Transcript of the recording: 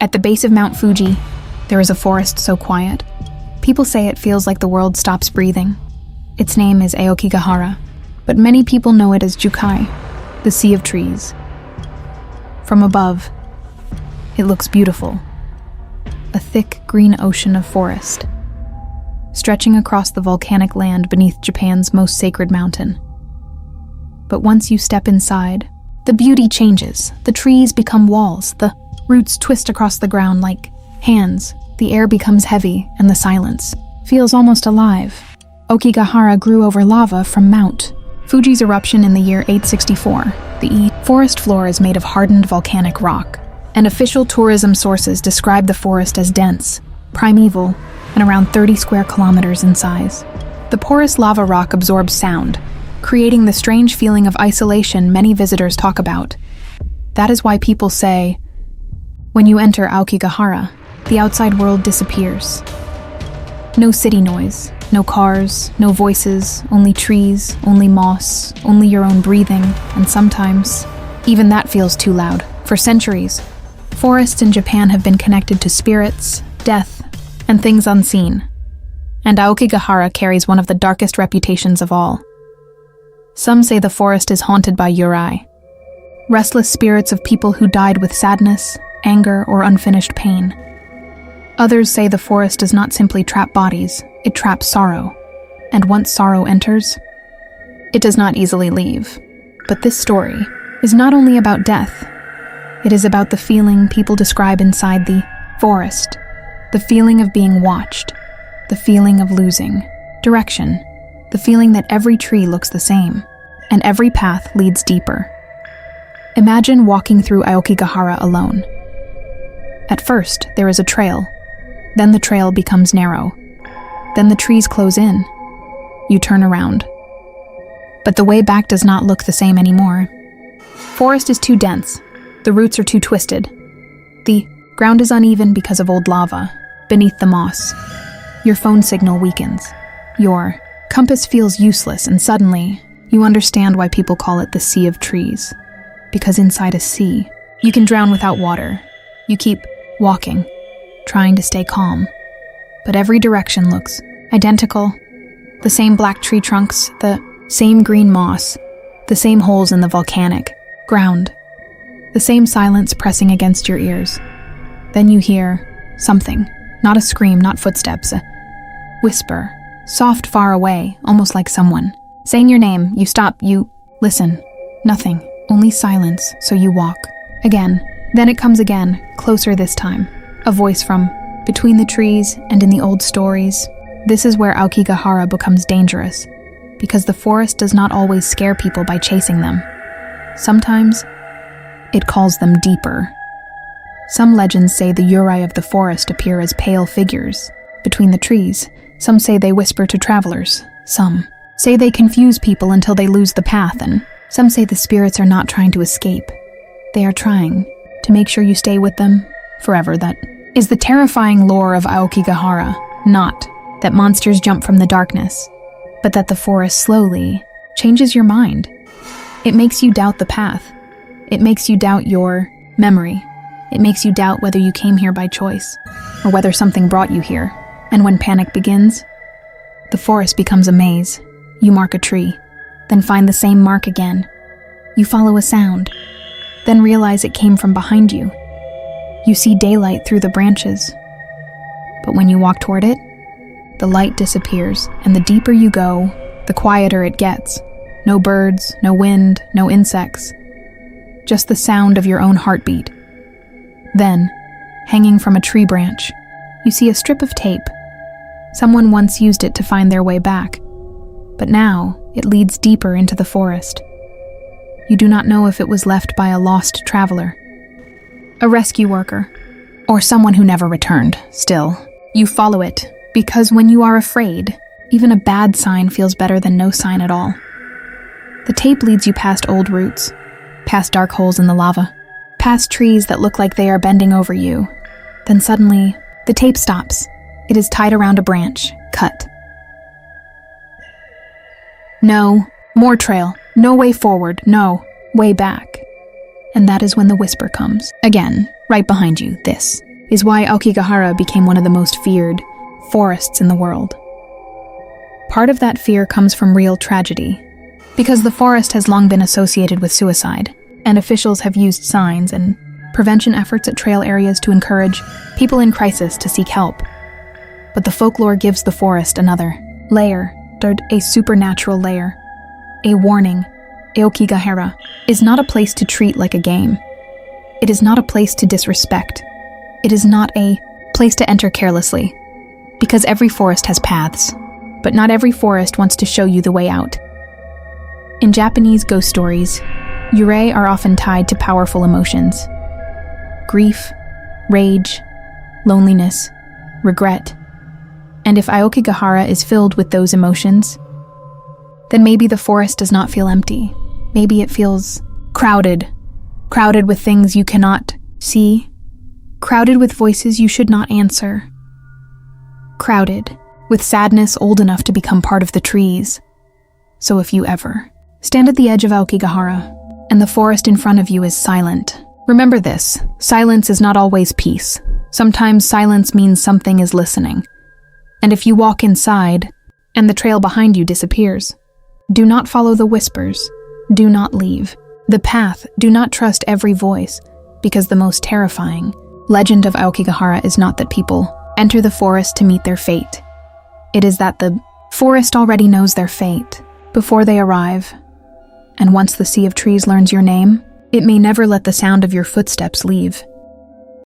At the base of Mount Fuji, there is a forest so quiet. People say it feels like the world stops breathing. Its name is Aokigahara, but many people know it as Jukai, the sea of trees. From above, it looks beautiful. A thick green ocean of forest, stretching across the volcanic land beneath Japan's most sacred mountain. But once you step inside, the beauty changes. The trees become walls, the roots twist across the ground like hands. The air becomes heavy, and the silence feels almost alive. Aokigahara grew over lava from Mount Fuji's eruption in the year 864. The forest floor is made of hardened volcanic rock, and official tourism sources describe the forest as dense, primeval, and around 30 square kilometers in size. The porous lava rock absorbs sound, creating the strange feeling of isolation many visitors talk about. That is why people say, when you enter Aokigahara, the outside world disappears. No city noise, no cars, no voices, only trees, only moss, only your own breathing, and sometimes, even that feels too loud. For centuries, forests in Japan have been connected to spirits, death, and things unseen. And Aokigahara carries one of the darkest reputations of all. Some say the forest is haunted by yurei, restless spirits of people who died with sadness, anger, or unfinished pain. Others say the forest does not simply trap bodies, it traps sorrow. And once sorrow enters, it does not easily leave. But this story is not only about death. It is about the feeling people describe inside the forest, the feeling of being watched, the feeling of losing direction, the feeling that every tree looks the same, and every path leads deeper. Imagine walking through Aokigahara alone. At first, there is a trail. Then the trail becomes narrow. Then the trees close in. You turn around. But the way back does not look the same anymore. Forest is too dense. The roots are too twisted. The ground is uneven because of old lava. Beneath the moss, your phone signal weakens. Your compass feels useless, and suddenly, you understand why people call it the sea of trees. Because inside a sea, you can drown without water. You keep walking, trying to stay calm. But every direction looks identical. The same black tree trunks, the same green moss, the same holes in the volcanic ground, the same silence pressing against your ears. Then you hear something, not a scream, not footsteps, a whisper, soft far away, almost like someone saying your name. You stop, you listen. Nothing, only silence, so you walk. Again. Then it comes again, closer this time. A voice from between the trees and in the old stories. This is where Aokigahara becomes dangerous, because the forest does not always scare people by chasing them. Sometimes, it calls them deeper. Some legends say the yurei of the forest appear as pale figures between the trees. Some say they whisper to travelers. Some say they confuse people until they lose the path, and some say the spirits are not trying to escape. They are trying to make sure you stay with them forever. That is the terrifying lore of Aokigahara, not that monsters jump from the darkness, but that the forest slowly changes your mind. It makes you doubt the path. It makes you doubt your memory. It makes you doubt whether you came here by choice, or whether something brought you here. And when panic begins, the forest becomes a maze. You mark a tree, then find the same mark again. You follow a sound, then realize it came from behind you. You see daylight through the branches. But when you walk toward it, the light disappears, and the deeper you go, the quieter it gets. No birds, no wind, no insects. Just the sound of your own heartbeat. Then, hanging from a tree branch, you see a strip of tape. Someone once used it to find their way back, but now it leads deeper into the forest. You do not know if it was left by a lost traveler, a rescue worker, or someone who never returned. Still, you follow it, because when you are afraid, even a bad sign feels better than no sign at all. The tape leads you past old roots, past dark holes in the lava, past trees that look like they are bending over you. Then suddenly, the tape stops. It is tied around a branch, cut. No, more trail. No way forward, no, way back. And that is when the whisper comes. Again, right behind you, this is why Aokigahara became one of the most feared forests in the world. Part of that fear comes from real tragedy, because the forest has long been associated with suicide, and officials have used signs and prevention efforts at trail areas to encourage people in crisis to seek help. But the folklore gives the forest another layer, a supernatural layer. A warning, Aokigahara, is not a place to treat like a game. It is not a place to disrespect. It is not a place to enter carelessly, because every forest has paths, but not every forest wants to show you the way out. In Japanese ghost stories, yurei are often tied to powerful emotions: grief, rage, loneliness, regret. And if Aokigahara is filled with those emotions, then maybe the forest does not feel empty. Maybe it feels crowded with things you cannot see, crowded with voices you should not answer, crowded with sadness old enough to become part of the trees. So if you ever stand at the edge of Aokigahara and the forest in front of you is silent, remember this: silence is not always peace. Sometimes silence means something is listening. And if you walk inside and the trail behind you disappears, do not follow the whispers. Do not leave the path. Do not trust every voice, because the most terrifying legend of Aokigahara is not that people enter the forest to meet their fate. It is that the forest already knows their fate before they arrive. And once the sea of trees learns your name, it may never let the sound of your footsteps leave.